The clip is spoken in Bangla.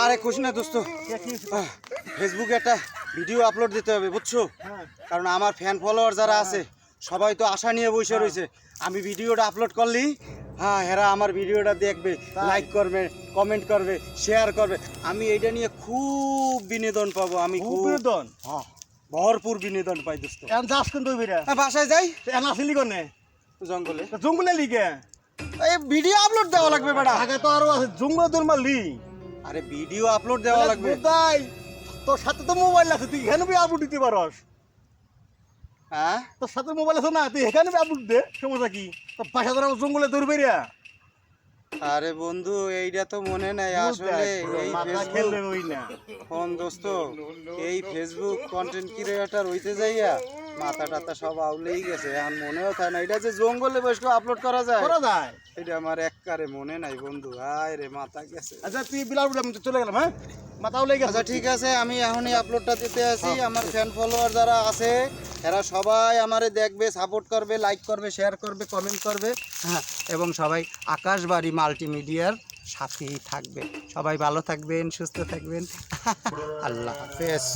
আরে খুশি না দোস্ত, ফেসবুকে একটা ভিডিও আপলোড দিতে হবে বুঝছো, কারণ আমার ফ্যান ফলোয়ার যারা আছে সবাই তো আশা নিয়ে বসে রয়েছে। আমি ভিডিওটা আপলোড করলি হ্যাঁ এরা আমার ভিডিওটা দেখবে, লাইক করবে, কমেন্ট করবে, শেয়ার করবে। আমি এইটা নিয়ে খুব বিনোদন পাবো। আমি খুব বিনোদন, ভরপুর বিনোদন পাই দোস্ত। এখন যাস কিন্তু বাসায় যাই, এখন আসলি কনে জঙ্গলে। জঙ্গলে লিগে এই ভিডিও আপলোড দেওয়া লাগবে বেটা। আগে তো আরো আছে জঙ্গলে তোর মারলি। আরে ভিডিও আপলোড দেওয়া লাগবে। তাই তোর সাথে তো মোবাইল আছে, তুই এখানে আপলোড দিতে পারস। হ্যাঁ তোর সাথে মোবাইল আছে না, তুই এখানে আপলোড দে, সমস্যা কি? তোর বাসা ধরা জঙ্গলে ধরবে রে। আরে বন্ধু এইটা তো মনে নাই আসলে। এই খেলবে ওই না ফোন দোস্ত, এই ফেসবুক কন্টেন্ট ক্রিয়েটর হইতে যাইয়া মাথা টাথা সব আউলেই গেছে। এখন মনেও থাকে না এটা যে জঙ্গলে বসে আপলোড করা যায়। এটা আমার একবারে মনে নাই বন্ধু। আয় রে মাথা গেছে। আচ্ছা তুই বিলাল আমি তো চলে গেলাম। হ্যাঁ মাথাও লেগে গেছে। আচ্ছা ঠিক আছে, আমি এখনই আপলোডটা দিতে আসি। আমার ফ্যান ফলোয়ার যারা আছে এরা সবাই আমারে দেখবে, সাপোর্ট করবে, লাইক করবে, শেয়ার করবে, কমেন্ট করবে। হ্যাঁ, এবং সবাই আকাশবাড়ি মাল্টিমিডিয়ার সাথেই থাকবে। সবাই ভালো থাকবেন, সুস্থ থাকবেন। আল্লাহ হাফেজ।